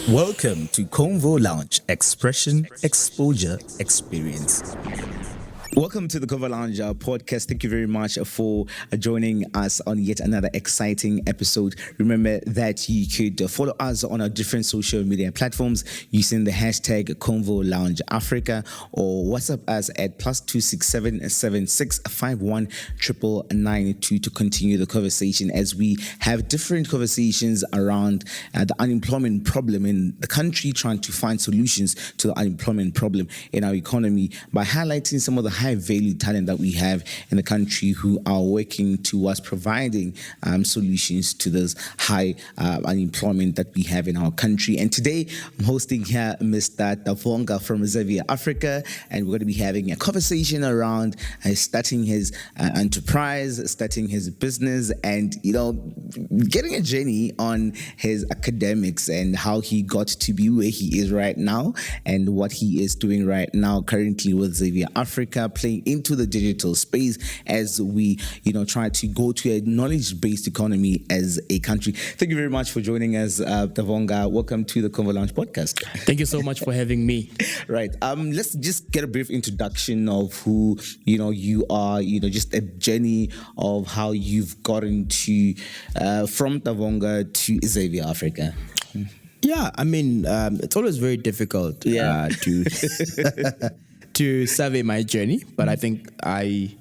Welcome to Convo Lounge, Expression, Exposure, Experience. Welcome to the Convo Lounge podcast. Thank you very much for joining us on yet another exciting episode. Remember that you could follow us on our different social media platforms using the hashtag Convo Lounge Africa, or WhatsApp us at +267 7651 992 to continue the conversation as we have different conversations around the unemployment problem in the country, trying to find solutions to the unemployment problem in our economy by highlighting some of the high value talent that we have in the country who are working towards providing solutions to this high unemployment that we have in our country. And today I'm hosting here Mr. Tavonga from Xavier Africa, and we're going to be having a conversation around starting his enterprise, starting his business, and getting a journey on his academics and how he got to be where he is right now and what he is doing right now currently with Xavier Africa, playing into the digital space as we try to go to a knowledge-based economy as a country. Thank you very much for joining us, Tavonga. Welcome to the Convo Lounge podcast. Thank you so much for having me. Right. Let's just get a brief introduction of who you are, just a journey of how you've gotten to from Tavonga to Xavier Africa. Yeah, I mean, it's always very difficult to survey my journey, but I think I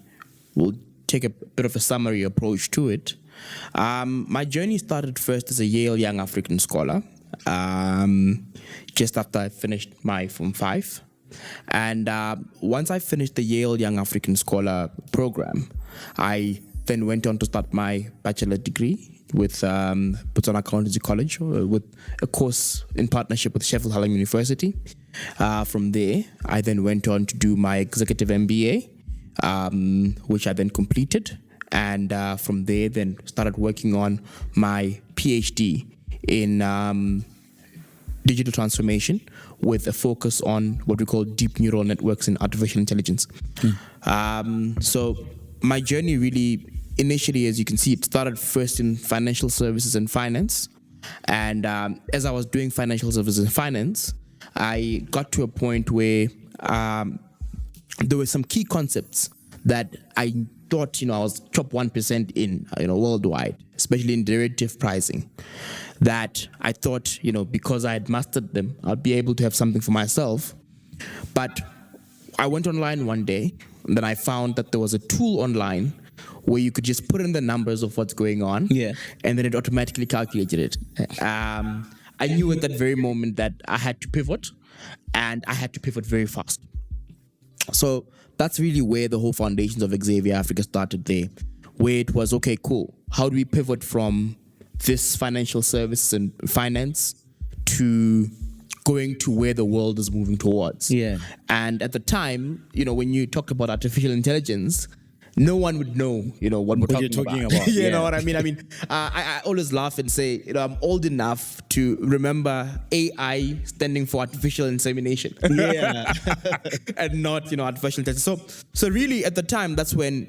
will take a bit of a summary approach to it. My journey started first as a Yale Young African Scholar, just after I finished my Form 5. And once I finished the Yale Young African Scholar program, I then went on to start my bachelor degree with Botswana College, with a course in partnership with Sheffield Hallam University. From there, I then went on to do my executive MBA, which I then completed. And from there, then started working on my PhD in digital transformation with a focus on what we call deep neural networks and artificial intelligence. So my journey really, initially, as you can see, it started first in financial services and finance. And as I was doing financial services and finance, I got to a point where there were some key concepts that I thought, I was top 1% in, worldwide, especially in derivative pricing, that I thought, because I had mastered them, I'd be able to have something for myself. But I went online one day, and then I found that there was a tool online where you could just put in the numbers of what's going on, and then it automatically calculated it. I knew at that very moment that I had to pivot, and I had to pivot very fast. So that's really where the whole foundations of Xavier Africa started there, where it was, okay, cool. How do we pivot from this financial service and finance to going to where the world is moving towards? And at the time, when you talk about artificial intelligence, no one would know, what you're talking about. You know what I mean? I always laugh and say, I'm old enough to remember AI standing for artificial insemination. And not, artificial intelligence. So really at the time, that's when,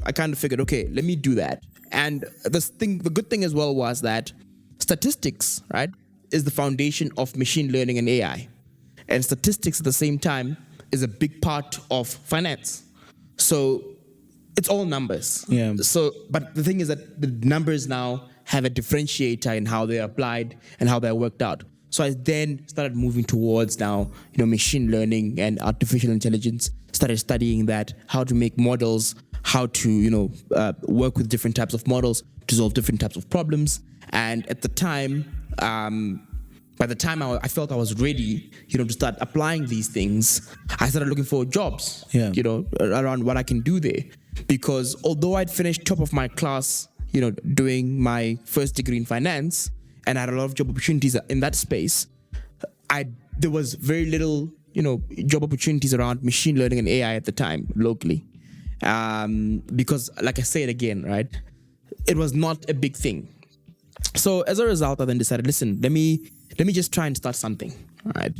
I kind of figured, okay, let me do that. And the good thing as well was that statistics, right, is the foundation of machine learning and AI. And statistics at the same time is a big part of finance. So it's all numbers. So, but the thing is that the numbers now have a differentiator in how they're applied and how they're worked out. So I then started moving towards now, machine learning and artificial intelligence, started studying that, how to make models, how to, work with different types of models to solve different types of problems. And at the time, by the time I felt I was ready, to start applying these things, I started looking for jobs, around what I can do there. Because although I'd finished top of my class, doing my first degree in finance, and I had a lot of job opportunities in that space, there was very little, job opportunities around machine learning and AI at the time locally. Because, like I said again, right, it was not a big thing. So as a result, I then decided, listen, let me just try and start something, right?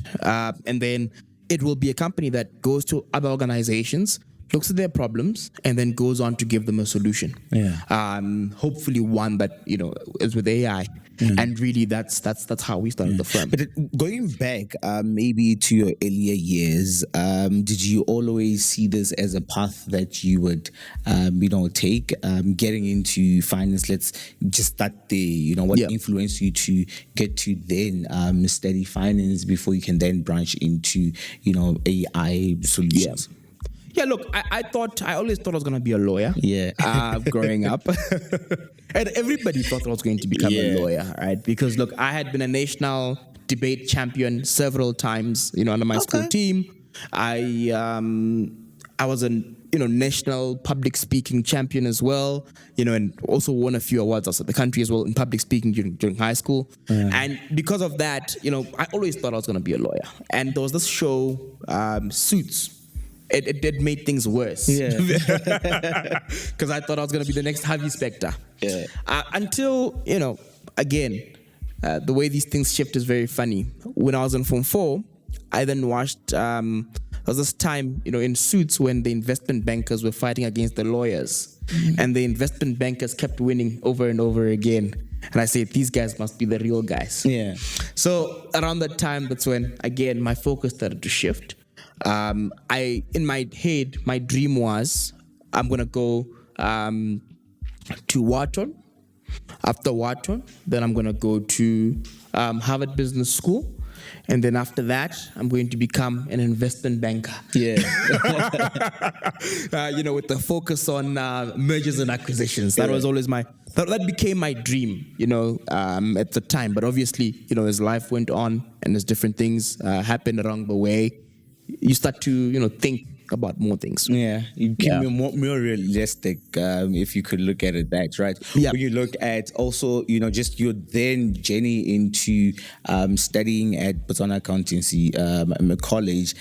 And then it will be a company that goes to other organizations looks at their problems and then goes on to give them a solution. Yeah. Hopefully one that is with AI. And really, that's how we started the firm. But going back, maybe to your earlier years, did you always see this as a path that you would, take? Getting into finance, let's just start there. What influenced you to get to then study finance before you can then branch into, AI solutions? Yeah, look, I always thought I was going to be a lawyer. Yeah. Growing up. And everybody thought I was going to become a lawyer, right? Because, look, I had been a national debate champion several times, under my school team. I was a, national public speaking champion as well, and also won a few awards outside the country as well in public speaking during high school. And because of that, I always thought I was going to be a lawyer. And there was this show, Suits. It made things worse. Yeah. Because I thought I was going to be the next Harvey Specter. Yeah. Until, again, the way these things shift is very funny. When I was in Form 4, I then watched, there was this time, in Suits when the investment bankers were fighting against the lawyers. And the investment bankers kept winning over and over again. And I said, these guys must be the real guys. Yeah. So around that time, that's when, again, my focus started to shift. In my head, my dream was I'm going to go to Wharton. After Wharton, then I'm going to go to Harvard Business School. And then after that, I'm going to become an investment banker. Yeah. With the focus on mergers and acquisitions. That was always that became my dream, at the time. But obviously, as life went on and as different things happened along the way, you start to, think about more things. Yeah, you can be more realistic if you could look at it that, right? Yeah. When you look at also, just your then journey into studying at Botswana Accountancy College,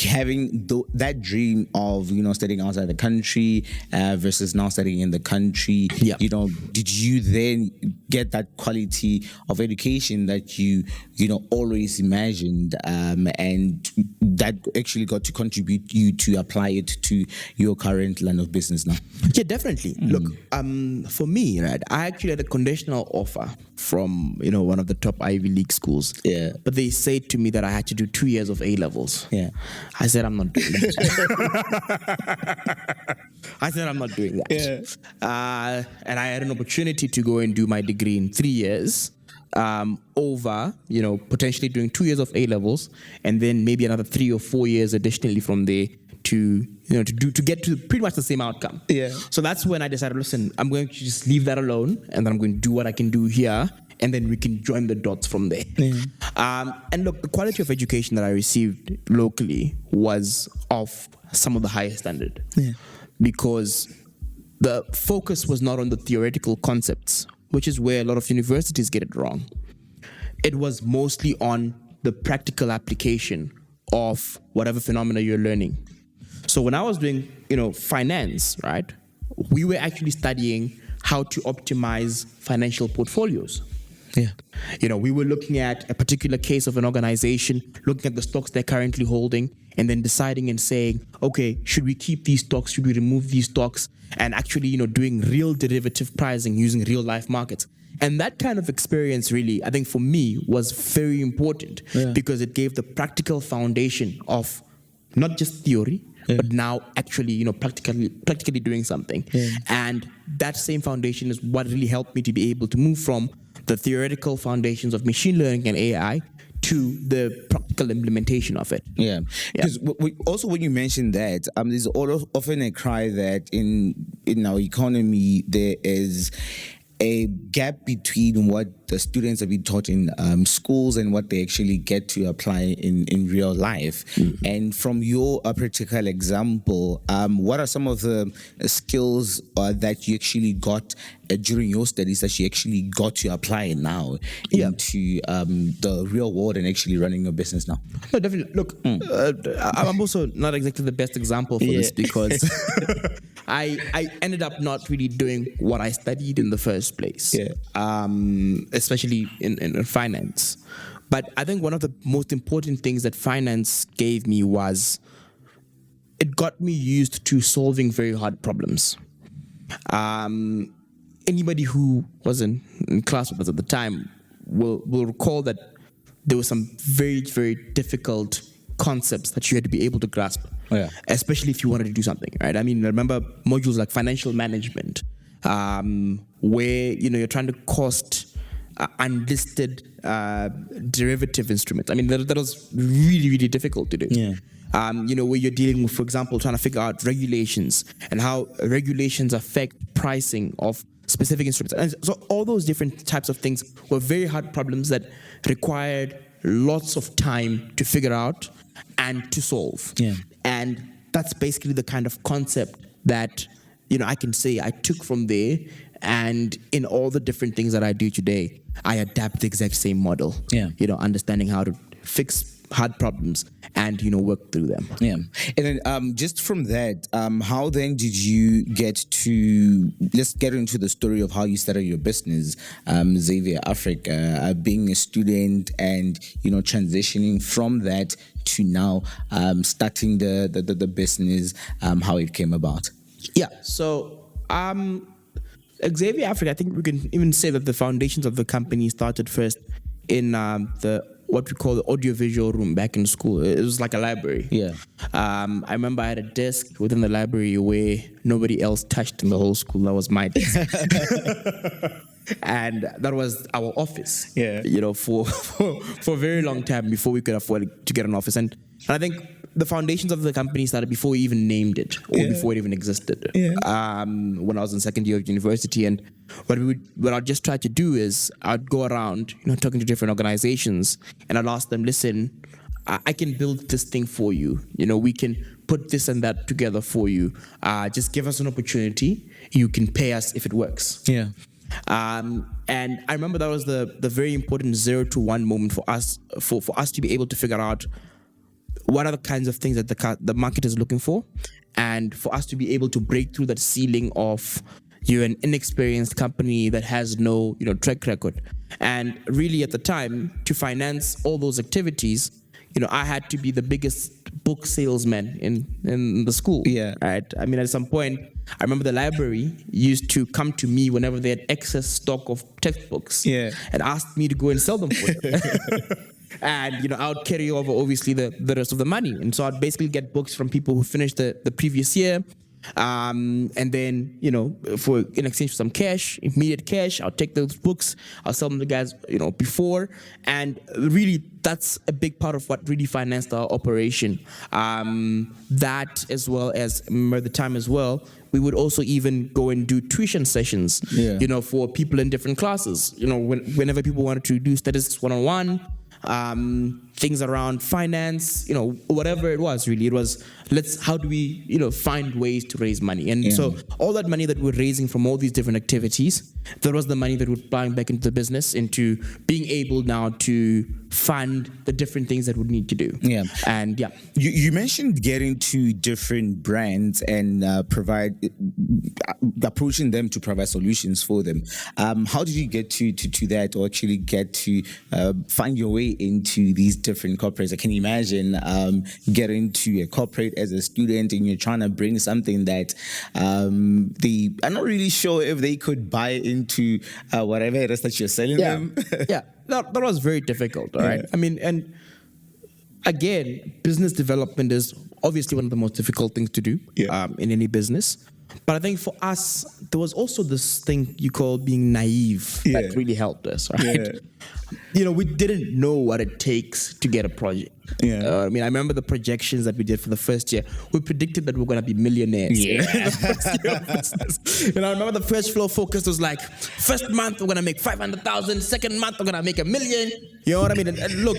having that dream of, studying outside the country versus now studying in the country, did you then get that quality of education that you always imagined and that actually got to contribute you to apply it to your current line of business now? Yeah, definitely. Look, for me, right, I actually had a conditional offer from, one of the top Ivy League schools. Yeah. But they said to me that I had to do 2 years of A-levels. Yeah. I said, I'm not doing that. Yeah. And I had an opportunity to go and do my degree in 3 years. Over, potentially doing 2 years of A-levels and then maybe another 3 or 4 years additionally from there to get to pretty much the same outcome. Yeah. So that's when I decided, listen, I'm going to just leave that alone and then I'm going to do what I can do here and then we can join the dots from there. And look, the quality of education that I received locally was of some of the highest standard. Because the focus was not on the theoretical concepts, which is where a lot of universities get it wrong. It was mostly on the practical application of whatever phenomena you're learning. So when I was doing, finance, right, we were actually studying how to optimize financial portfolios. Yeah. We were looking at a particular case of an organization, looking at the stocks they're currently holding, and then deciding and saying, okay, should we keep these stocks? Should we remove these stocks? And actually, doing real derivative pricing using real life markets. And that kind of experience really, I think for me, was very important because it gave the practical foundation of not just theory, but now actually, practically doing something. And that same foundation is what really helped me to be able to move from the theoretical foundations of machine learning and AI to the practical implementation of it. Yeah, because also when you mention that, there's often a cry that in our economy there is a gap between what the students have been taught in schools and what they actually get to apply in real life. And from your practical example, what are some of the skills that you actually got during your studies that you actually got to apply now into the real world and actually running your business now? No, definitely. Look, I'm also not exactly the best example for this because I ended up not really doing what I studied in the first place, especially in finance. But I think one of the most important things that finance gave me was it got me used to solving very hard problems. Anybody who was in class with us at the time will recall that there were some very, very difficult concepts that you had to be able to grasp, especially if you wanted to do something, right? I mean, I remember modules like financial management, where you're trying to cost unlisted derivative instruments. I mean, that was really, really difficult to do. Yeah. Where you're dealing with, for example, trying to figure out regulations and how regulations affect pricing of specific instruments. And so all those different types of things were very hard problems that required lots of time to figure out and to solve. Yeah. And that's basically the kind of concept that, I can say I took from there. And in all the different things that I do today, I adapt the exact same model. Yeah. Understanding how to fix hard problems and work through them. Yeah. And then just from that, how then did you get to, let's get into the story of how you started your business, Xavier Africa, being a student and transitioning from that to now starting the business, how it came about. Yeah. So Xavier Africa, I think we can even say that the foundations of the company started first in what we call the audiovisual room back in school. It was like a library. Yeah. I remember I had a desk within the library where nobody else touched in the whole school. That was my desk. And that was our office. Yeah. For a very long time before we could afford to get an office. And I think the foundations of the company started before we even named it or before it even existed. Yeah. When I was in second year of university, and what I'd just try to do is I'd go around, talking to different organizations, and I'd ask them, listen, I can build this thing for you. We can put this and that together for you. Just give us an opportunity. You can pay us if it works. Yeah. And I remember that was the very important 0 to 1 moment for us, for us to be able to figure out what are the kinds of things that the market is looking for, and for us to be able to break through that ceiling of you're an inexperienced company that has no track record. And really at the time, to finance all those activities, I had to be the biggest book salesman in the school. Yeah. Right. I mean, at some point, I remember the library used to come to me whenever they had excess stock of textbooks. Yeah. And asked me to go and sell them for them. And I would carry over obviously the rest of the money, and so I'd basically get books from people who finished the previous year, and then in exchange for some cash, immediate cash, I'll take those books, I'll sell them to guys before, and really that's a big part of what really financed our operation. That, as well as remember the time as well, we would also even go and do tuition sessions, for people in different classes. Whenever people wanted to do statistics 101. Things around finance, whatever it was, really. It was, how do we, find ways to raise money? And so all that money that we're raising from all these different activities, that was the money that we're applying back into the business, into being able now to fund the different things that we need to do. Yeah. And You mentioned getting to different brands and approaching them to provide solutions for them. How did you get to that, or actually get to find your way into these different corporates? I can imagine getting to a corporate as a student and you're trying to bring something that they are not really sure if they could buy into whatever it is that you're selling them. That was very difficult, all right? I mean, and again, business development is obviously one of the most difficult things to do in any business. But I think for us, there was also this thing you call being naive that really helped us, right? We didn't know what it takes to get a project. I mean, I remember the projections that we did for the first year. We predicted that we were going to be millionaires. Yeah. In the first year of business. I remember the first flow focus was like, first month we're going to make 500,000, second month we're going to make $1 million. You know what I mean? And look,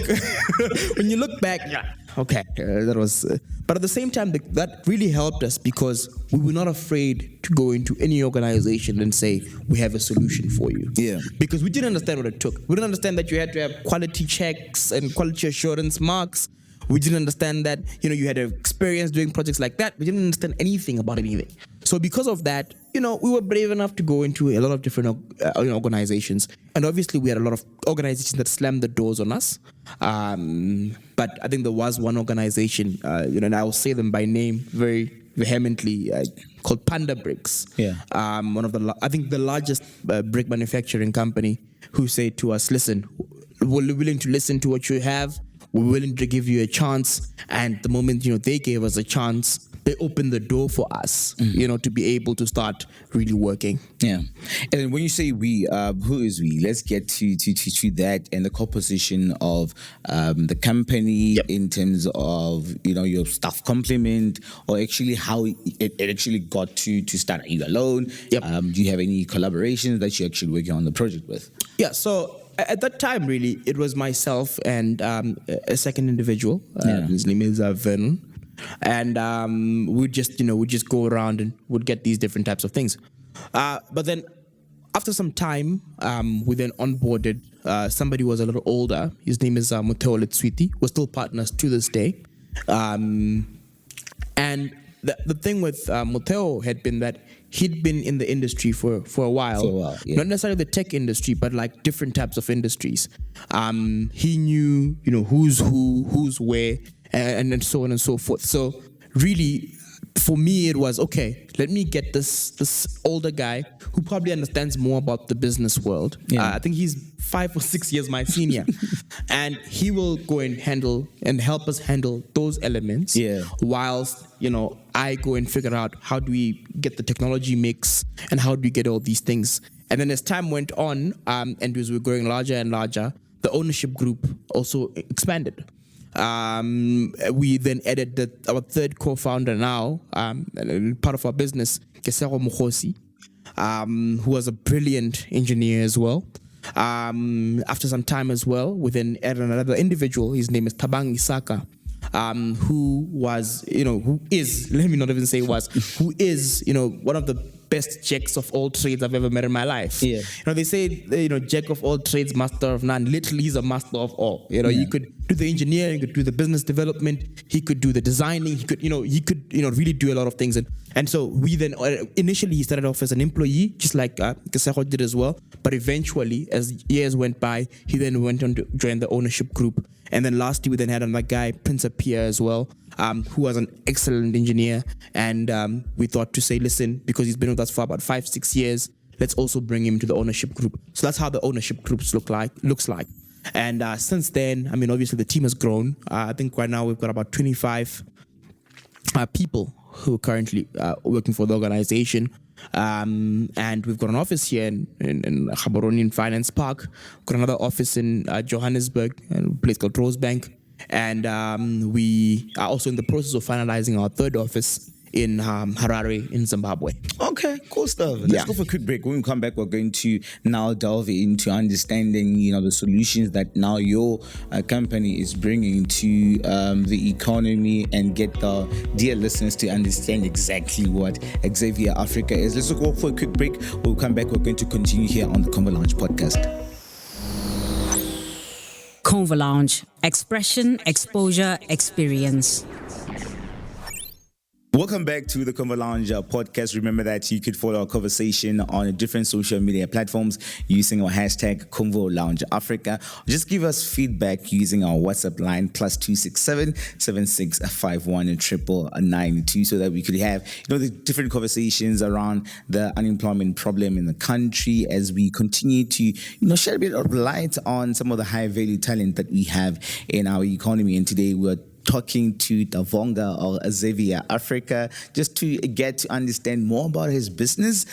when you look back, that was. But at the same time, that really helped us because we were not afraid to go into any organization and say, we have a solution for you. Yeah. Because we didn't understand what it took. We didn't understand that you had to have quality checks and quality assurance marks. We didn't understand that, you had experience doing projects like that. We didn't understand anything about anything. So because of that, we were brave enough to go into a lot of different organizations. And obviously we had a lot of organizations that slammed the doors on us. But I think there was one organization, and I will say them by name very vehemently, called Panda Bricks. Yeah. One of the largest brick manufacturing company, who say to us, listen, we're willing to listen to what you have. We're willing to give you a chance. And the moment, they gave us a chance, they opened the door for us, to be able to start really working. Yeah. And when you say we, who is we? Let's get to that and the composition of the company in terms of, your staff complement, or actually how it actually got to start. Are you alone? Yep. Do you have any collaborations that you're actually working on the project with? Yeah, so at that time, really, it was myself and a second individual. His name is Vernon. And we'd just go around and would get these different types of things. But then after some time, we then onboarded somebody who was a little older. His name is Muteo Letswiti. We're still partners to this day. And the thing with Muteo had been that he'd been in the industry for a while. Yeah. Not necessarily the tech industry, but like different types of industries. He knew, who's who, who's where, and so on and so forth. So really, for me, it was, okay, let me get this older guy who probably understands more about the business world. Yeah. I think he's 5 or 6 years my senior. And he will go and help us handle those elements. Yeah. Whilst, I go and figure out how do we get the technology mix and how do we get all these things. And then as time went on, and as we were growing larger and larger, the ownership group also expanded. We then added our third co-founder now, part of our business, Kesero Mukhosi, who was a brilliant engineer as well. After some time as well, we then added another individual. His name is Tavonga Isaka, who is one of the best jacks of all trades I've ever met in my life. Yeah. They say, jack of all trades, master of none. Literally, he's a master of all. He could do the engineering, he could do the business development, he could do the designing, he could really do a lot of things. And so we then, initially he started off as an employee, just like Kesero did as well. But eventually, as years went by, he then went on to join the ownership group. And then lastly, we then had another guy, Prince Apia as well, who was an excellent engineer. And we thought to say, listen, because he's been with us for about 5-6 years, let's also bring him to the ownership group. So that's how the ownership groups looks like. And since then, obviously the team has grown. I think right now we've got about 25 people who are currently working for the organization. And we've got an office here in Gaborone Finance Park. We've got another office in Johannesburg, a place called Rosebank. And we are also in the process of finalizing our third office in Harare in Zimbabwe. Okay, cool stuff. Let's go for a quick break. When we come back, we're going to now delve into understanding, the solutions that now your company is bringing to the economy, and get the dear listeners to understand exactly what Xavier Africa is. Let's go for a quick break. When we come back, we're going to continue here on the Convo Lounge podcast. Convo Lounge, expression, exposure, experience. Welcome back to the Convo Lounge podcast. Remember that you could follow our conversation on different social media platforms using our hashtag Convo Lounge Africa. Just give us feedback using our WhatsApp line +267 7651 992, so that we could have the different conversations around the unemployment problem in the country, as we continue to shed a bit of light on some of the high value talent that we have in our economy. And today we're talking to Tavonga, or Xavier Africa, just to get to understand more about his business,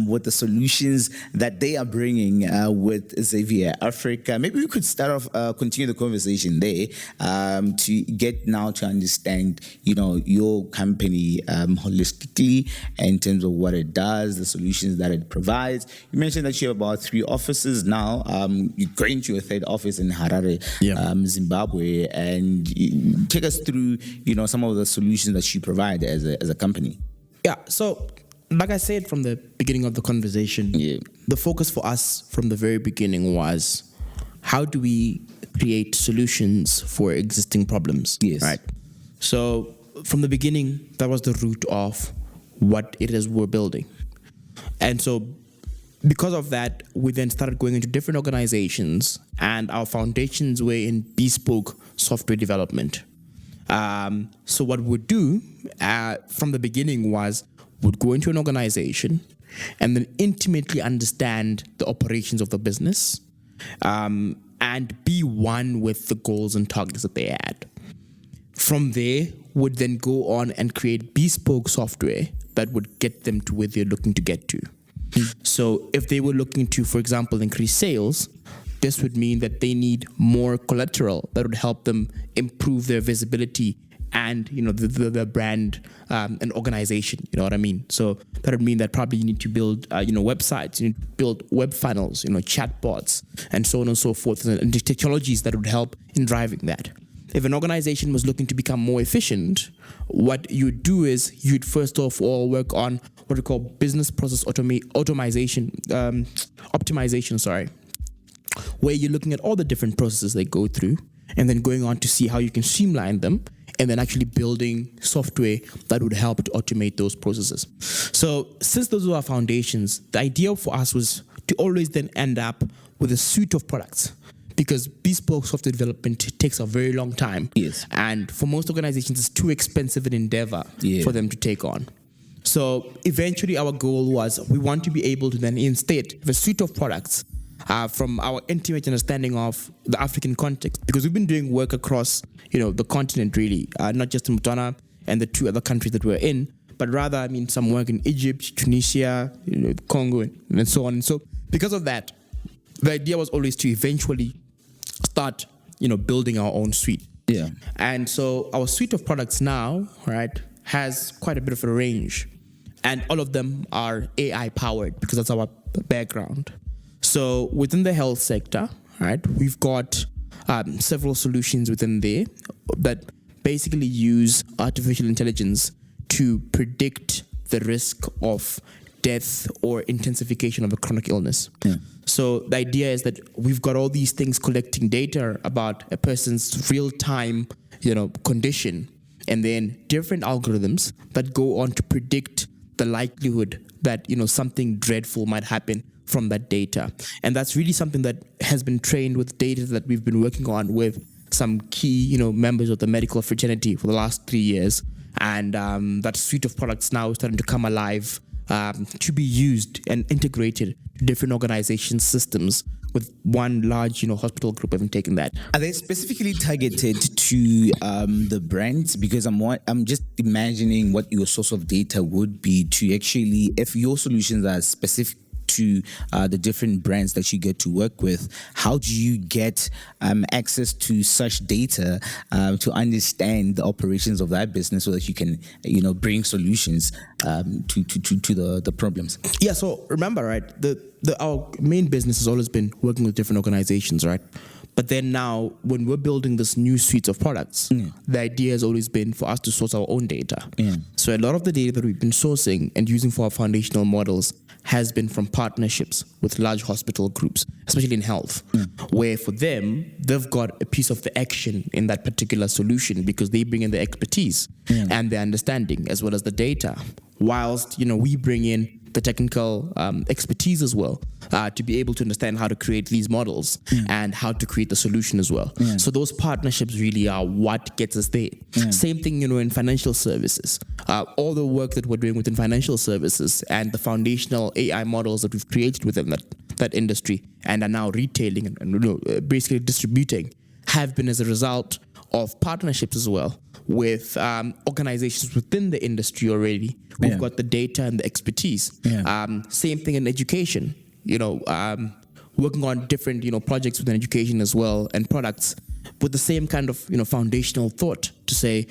with the solutions that they are bringing with Xavier Africa. Maybe we could start off, continue the conversation there, to get now to understand, your company holistically in terms of what it does, the solutions that it provides. You mentioned that you have about 3 offices now. You're going to your 3rd office in Harare, Zimbabwe, and take us through, some of the solutions that you provide as a company. Yeah. So, like I said from the beginning of the conversation, the focus for us from the very beginning was, how do we create solutions for existing problems? Yes. Right. So, from the beginning, that was the root of what it is we're building. And so because of that, we then started going into different organizations, and our foundations were in bespoke software development. So what we'd do from the beginning was we'd go into an organization and then intimately understand the operations of the business, and be one with the goals and targets that they had. From there, would then go on and create bespoke software that would get them to where they're looking to get to. So if they were looking to, for example, increase sales, this would mean that they need more collateral that would help them improve their visibility and, the brand and organization. You know what I mean? So that would mean that probably you need to build, websites, you need to build web funnels, chatbots, and so on and so forth, and the technologies that would help in driving that. If an organization was looking to become more efficient, what you'd do is you'd first of all work on what we call business process optimization, where you're looking at all the different processes they go through and then going on to see how you can streamline them and then actually building software that would help to automate those processes. So since those were our foundations, the idea for us was to always then end up with a suite of products, because bespoke software development takes a very long time. Yes. And for most organizations, it's too expensive an endeavor for them to take on. So eventually our goal was we want to be able to then instead have a suite of products from our intimate understanding of the African context, because we've been doing work across, the continent really, not just in Botswana and the 2 other countries that we're in, but rather, some work in Egypt, Tunisia, Congo, and so on. And so because of that, the idea was always to eventually start, building our own suite. Yeah. And so our suite of products now, right, has quite a bit of a range, and all of them are AI powered because that's our background. So within the health sector, right, we've got several solutions within there that basically use artificial intelligence to predict the risk of death or intensification of a chronic illness. Yeah. So the idea is that we've got all these things collecting data about a person's real-time, condition, and then different algorithms that go on to predict the likelihood that, something dreadful might happen from that data. And that's really something that has been trained with data that we've been working on with some key, members of the medical fraternity for the last 3 years. And that suite of products now is starting to come alive to be used and integrated to different organization systems, with one large, hospital group having taken that. Are they specifically targeted to the brands? Because I'm just imagining what your source of data would be to actually, if your solutions are specific to the different brands that you get to work with, how do you get access to such data to understand the operations of that business so that you can, bring solutions to the problems? Yeah. So remember, right, our main business has always been working with different organizations, right? But then now, when we're building this new suite of products, the idea has always been for us to source our own data. Yeah. So a lot of the data that we've been sourcing and using for our foundational models has been from partnerships with large hospital groups, especially in health, where for them, they've got a piece of the action in that particular solution because they bring in the expertise and the understanding as well as the data, whilst, we bring in the technical expertise as well to be able to understand how to create these models and how to create the solution as well. So those partnerships really are what gets us there. Same thing, in financial services. All the work that we're doing within financial services and the foundational AI models that we've created within that industry and are now retailing and basically distributing have been as a result of partnerships as well with organizations within the industry already. We've got the data and the expertise. Same thing in education, working on different, projects within education as well and products with the same kind of, foundational thought to say,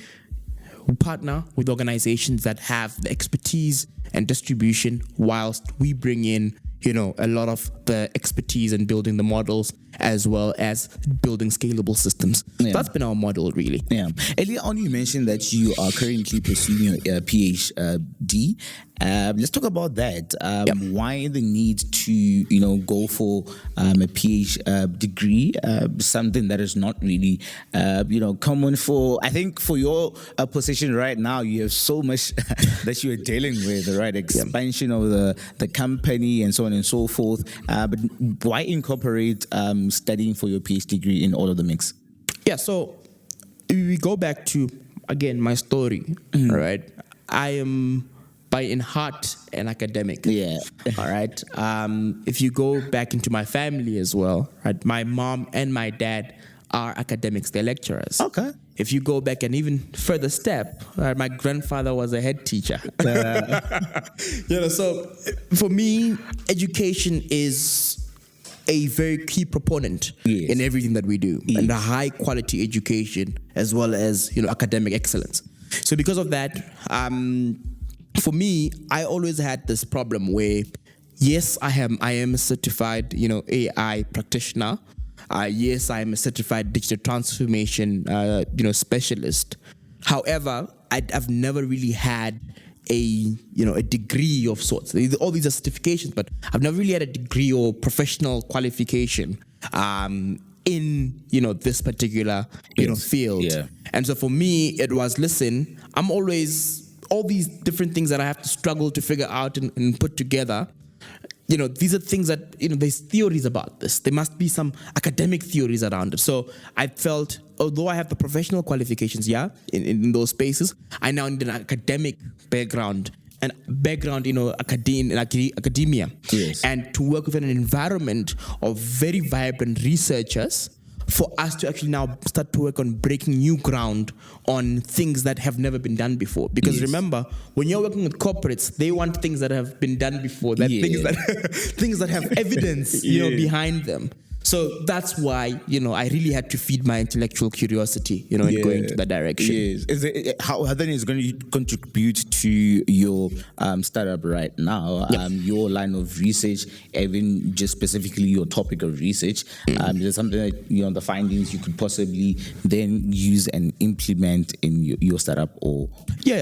we partner with organizations that have the expertise and distribution whilst we bring in, a lot of the expertise in building the models as well as building scalable systems. Yeah. That's been our model, really. Yeah. Earlier on, you mentioned that you are currently pursuing your PhD. Let's talk about that. Why the need to, go for a PhD degree? Something that is not really, common for. I think for your position right now, you have so much that you are dealing with, right? Expansion of the company and so on and so forth. But why incorporate studying for your PhD degree in all of the mix? Yeah. So we go back to again my story, right? I am in heart an academic. Yeah. All right. If you go back into my family as well, right? My mom and my dad are academics. They're lecturers. Okay. If you go back an even further step, my grandfather was a head teacher. So for me, education is a very key proponent in everything that we do, and a high quality education as well as academic excellence. So because of that, for me, I always had this problem where, yes, I am a certified AI practitioner. Yes, I am a certified digital transformation specialist. However, I've never really had a degree of sorts. All these are certifications, but I've never really had a degree or professional qualification in this particular field. Yeah. And so for me, it was, listen, I'm always all these different things that I have to struggle to figure out and put together. These are things that, there's theories about this. There must be some academic theories around it. So I felt, although I have the professional qualifications, in those spaces, I now need an academic background in academia. Yes. And to work within an environment of very vibrant researchers for us to actually now start to work on breaking new ground on things that have never been done before. Because remember, when you're working with corporates, they want things that have been done before, things that have evidence, behind them. So that's why, I really had to feed my intellectual curiosity, in going to that direction. Yes. How then is going to contribute to your startup right now, your line of research, even just specifically your topic of research? Is there something that, the findings you could possibly then use and implement in your startup? Or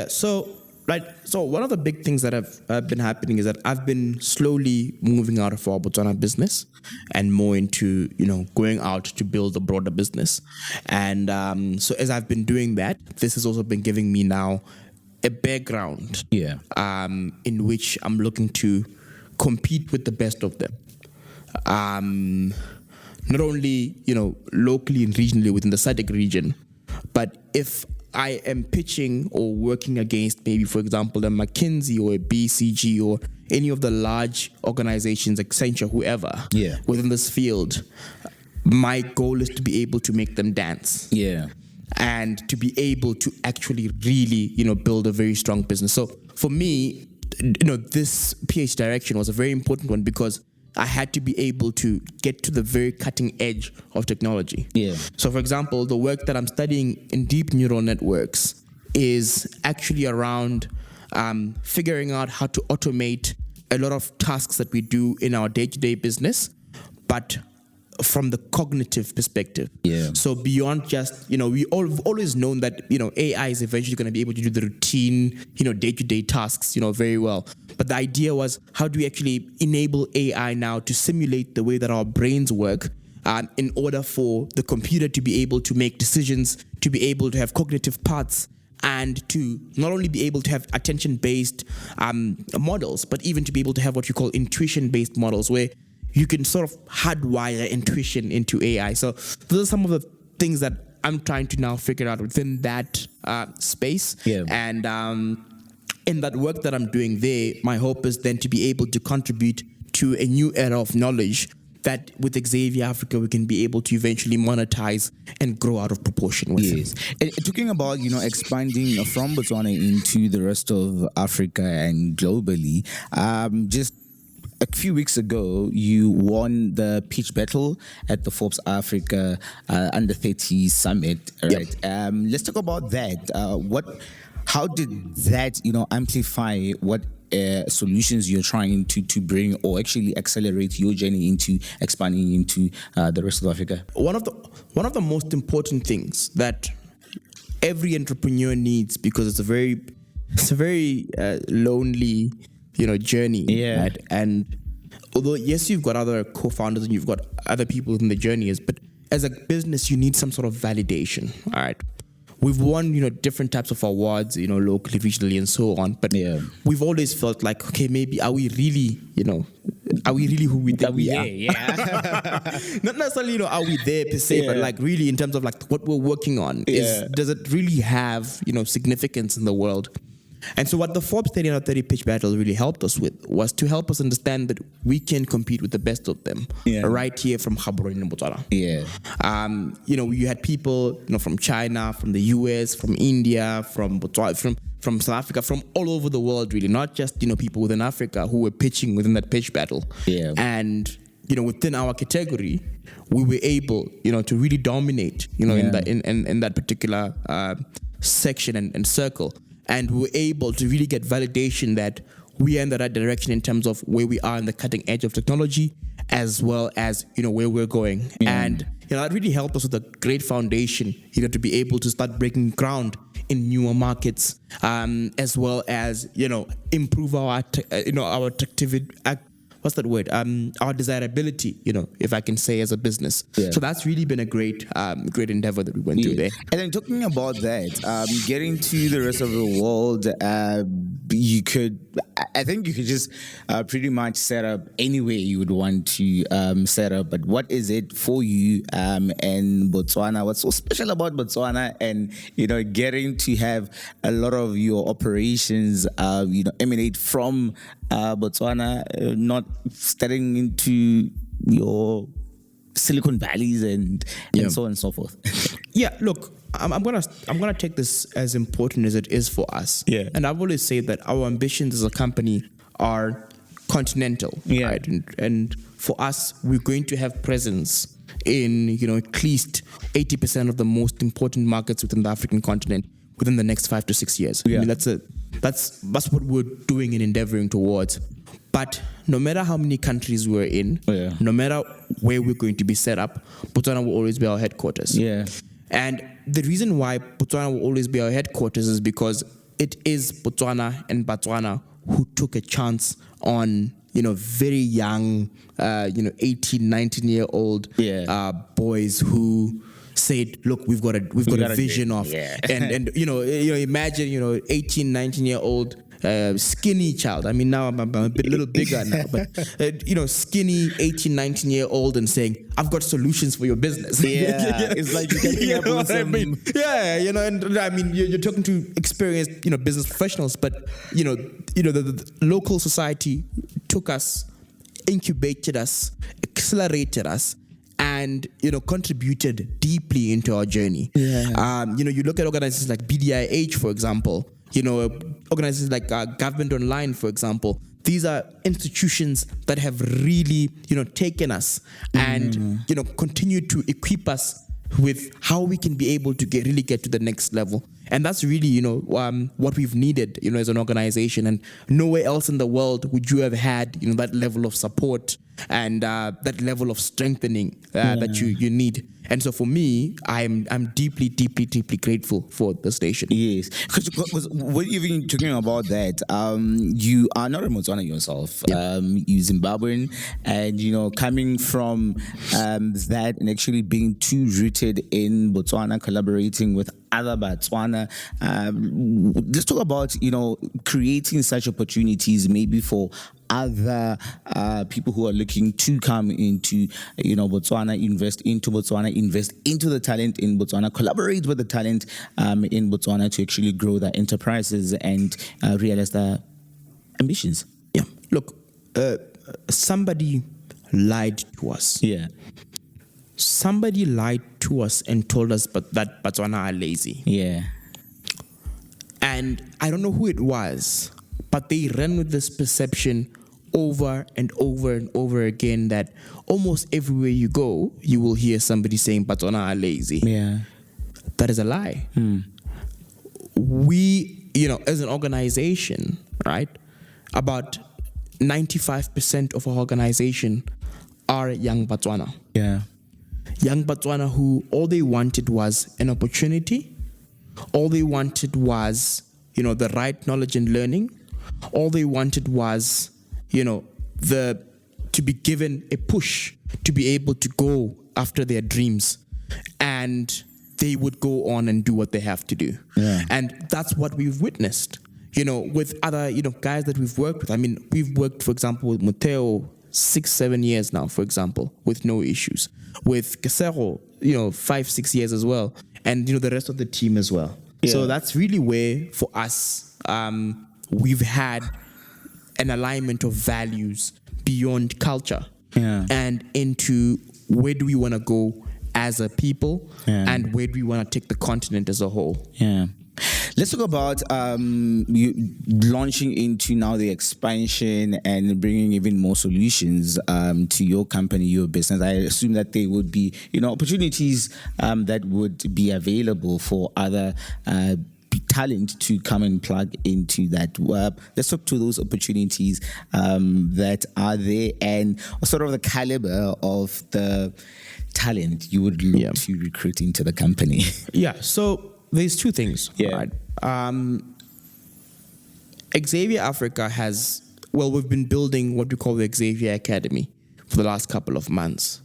So one of the big things that have been happening is that I've been slowly moving out of our Botswana business and more into, going out to build a broader business. And so as I've been doing that, this has also been giving me now a background in which I'm looking to compete with the best of them. Not only, locally and regionally within the SADC region, but if I am pitching or working against maybe, for example, a McKinsey or a BCG or any of the large organizations, Accenture, whoever, within this field, my goal is to be able to make them dance. Yeah. And to be able to actually really, build a very strong business. So for me, this PhD direction was a very important one because I had to be able to get to the very cutting edge of technology. Yeah. So, for example, the work that I'm studying in deep neural networks is actually around figuring out how to automate a lot of tasks that we do in our day-to-day business, but from the cognitive perspective. Yeah. So beyond just, we've always known that, AI is eventually going to be able to do the routine, day-to-day tasks, very well. But the idea was, how do we actually enable AI now to simulate the way that our brains work in order for the computer to be able to make decisions, to be able to have cognitive parts, and to not only be able to have attention-based models, but even to be able to have what you call intuition-based models, where you can sort of hardwire intuition into AI. So those are some of the things that I'm trying to now figure out within that space. Yeah. And in that work that I'm doing there, my hope is then to be able to contribute to a new era of knowledge that with Xavier Africa, we can be able to eventually monetize and grow out of proportion with. Yes. And talking about, expanding from Botswana into the rest of Africa and globally, just a few weeks ago, you won the pitch battle at the Forbes Africa Under 30 Summit. Right? Let's talk about that. How did that, amplify what solutions you're trying to bring, or actually accelerate your journey into expanding into the rest of Africa? One of the most important things that every entrepreneur needs, because it's a very lonely, journey. Yeah. Right? And although yes, you've got other co-founders and you've got other people in the journey, but as a business, you need some sort of validation. All right. We've won, different types of awards, locally, regionally, and so on. But we've always felt like, okay, maybe are we really who we think we are? Yeah. Not necessarily, are we there per se, but like really in terms of like what we're working on does it really have, significance in the world? And so what the Forbes 30 under 30 pitch battle really helped us with was to help us understand that we can compete with the best of them right here from Gaborone in Botswana. Yeah. You had people, from China, from the US, from India, from Botswana, from South Africa, from all over the world, really, not just, people within Africa who were pitching within that pitch battle. Yeah. And, within our category, we were able, to really dominate, in that particular section and circle. And we were able to really get validation that we are in the right direction in terms of where we are in the cutting edge of technology, as well as, where we're going. Yeah. And, that really helped us with a great foundation, to be able to start breaking ground in newer markets, as well as, improve our what's that word? Our desirability, if I can say, as a business. Yeah. So that's really been a great endeavor that we went through there. And then talking about that, getting to the rest of the world, I think you could just pretty much set up anywhere you would want to set up. But what is it for you in Botswana? What's so special about Botswana? And, getting to have a lot of your operations, emanate from Botswana, not stepping into your Silicon Valleys and so on and so forth. Yeah, look, I'm gonna take this as important as it is for us. Yeah. And I've always said that our ambitions as a company are continental. Yeah. Right? And for us, we're going to have presence in at least 80% of the most important markets within the African continent within the next 5 to 6 years. Yeah. I mean, that's what we're doing and endeavoring towards. But no matter how many countries we're in, no matter where we're going to be set up, Botswana will always be our headquarters. Yeah. And the reason why Botswana will always be our headquarters is because it is Botswana and Botswana who took a chance on, very young, 18, 19-year-old boys who said, look, we've got a vision of, and imagine, 18, 19-year-old skinny child. I mean, now I'm a little bigger now, but skinny 18, 19-year-old and saying, I've got solutions for your business. Yeah, it's like you can up with some... Yeah, and I mean, you're talking to experienced, business professionals, but the local society took us, incubated us, accelerated us, and contributed deeply into our journey. Yeah. You look at organizations like BDIH, for example. Organizations like Government Online, for example. These are institutions that have really, taken us and, continue to equip us with how we can be able to get to the next level. And that's really, what we've needed, as an organization. And nowhere else in the world would you have had, that level of support and that level of strengthening that you need. And so for me, I'm deeply, deeply, deeply grateful for the station. Yes, because when you've been talking about that, you are not a Botswana yourself. You're Zimbabwean, and coming from that and actually being too rooted in Botswana, collaborating with other Botswana. Let's talk about creating such opportunities maybe for other people who are looking to come into Botswana, invest into the talent in Botswana, collaborate with the talent in Botswana to actually grow their enterprises and realize their ambitions. Yeah. Look, somebody lied to us. Yeah. Somebody lied to us and told us that Botswana are lazy. Yeah. And I don't know who it was, but they ran with this perception over and over and over again that almost everywhere you go, you will hear somebody saying Botswana are lazy. Yeah. That is a lie. We, as an organization, right, about 95% of our organization are young Botswana. Yeah. Young Botswana who all they wanted was an opportunity. All they wanted was, the right knowledge and learning. All they wanted was, to be given a push to be able to go after their dreams, and they would go on and do what they have to do. Yeah. And that's what we've witnessed, with other, guys that we've worked with. I mean, we've worked, for example, with Muteo 6-7 years now, for example, with no issues. With Kasero, 5-6 years as well. And, the rest of the team as well. Yeah. So that's really where, for us, we've had an alignment of values beyond culture and into where do we want to go as a people and where do we want to take the continent as a whole. Yeah. Let's talk about you launching into now the expansion and bringing even more solutions to your company, your business. I assume that there would be, opportunities that would be available for other talent to come and plug into that. Let's talk to those opportunities that are there and sort of the caliber of the talent you would look to recruit into the company. Yeah, so there's two things. Yeah. Right? Xavier Africa we've been building what we call the Xavier Academy for the last couple of months.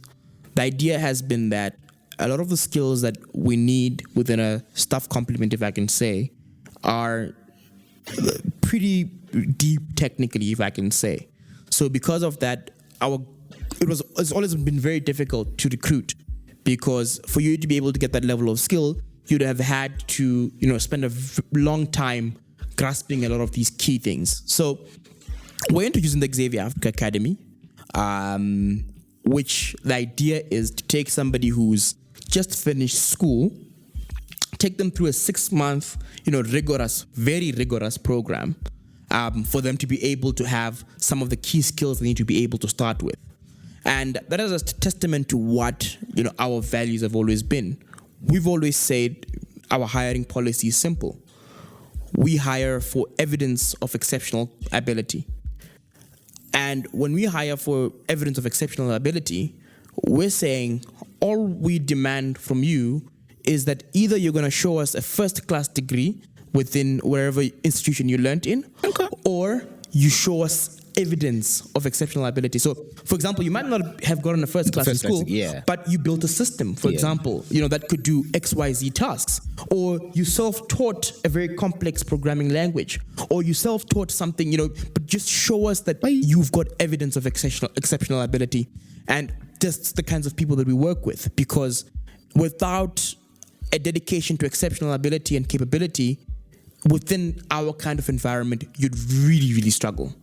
The idea has been that a lot of the skills that we need within a staff complement, if I can say, are pretty deep technically, if I can say. So because of that, it's always been very difficult to recruit, because for you to be able to get that level of skill, you'd have had to, spend a long time grasping a lot of these key things. So we're introducing the Xavier Africa Academy, which the idea is to take somebody who's just finished school, take them through a 6-month, very rigorous program for them to be able to have some of the key skills they need to be able to start with. And that is a testament to what, our values have always been. We've always said our hiring policy is simple. We hire for evidence of exceptional ability. And when we hire for evidence of exceptional ability, we're saying all we demand from you is that either you're going to show us a first-class degree within wherever institution you learned in, or you show us evidence of exceptional ability. So, for example, you might not have gotten a first class in school, but you built a system, for example, that could do XYZ tasks, or you self-taught a very complex programming language, or you self-taught something, but just show us that you've got evidence of exceptional ability. And that's the kinds of people that we work with, because without a dedication to exceptional ability and capability within our kind of environment, you'd really, really struggle.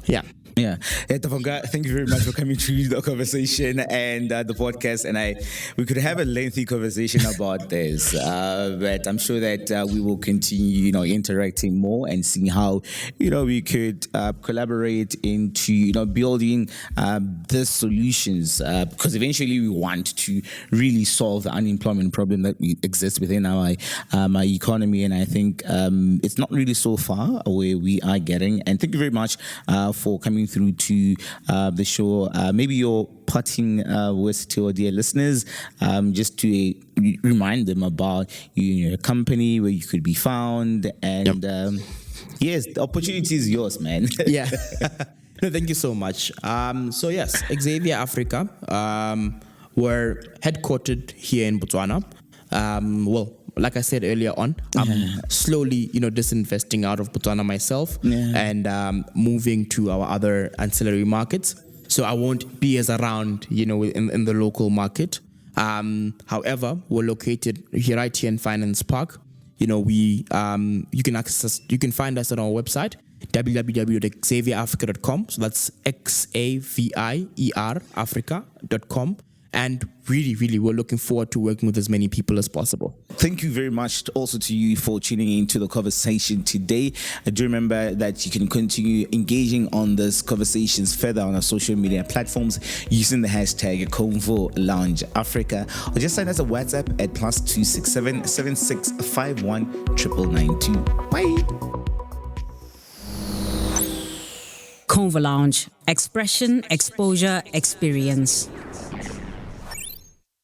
Yeah. Yeah. Tavonga, thank you very much for coming to the conversation and the podcast. And we could have a lengthy conversation about this, but I'm sure that we will continue, interacting more and seeing how, we could collaborate into, building the solutions, because eventually we want to really solve the unemployment problem that exists within our economy. And I think it's not really so far where we are getting. And thank you very much for coming through to the show. Maybe your parting words to our dear listeners, just to remind them about your company, where you could be found, and yes, the opportunity is yours, man. Yeah. No, thank you so much. So yes, Xavier Africa, we're headquartered here in Botswana. Like I said earlier on, I'm slowly, disinvesting out of Botswana myself and moving to our other ancillary markets. So I won't be as around, in the local market. However, we're located right here in Finance Park. You can find us on our website, www.xavierafrica.com. So that's XAVIER Africa.com. And really, really, we're looking forward to working with as many people as possible. Thank you very much also to you for tuning into the conversation today. I do remember that you can continue engaging on these conversations further on our social media platforms using the hashtag Convo Lounge Africa, or just send us a WhatsApp at +267 7651 9992. Bye. Convo Lounge. Expression, exposure, experience.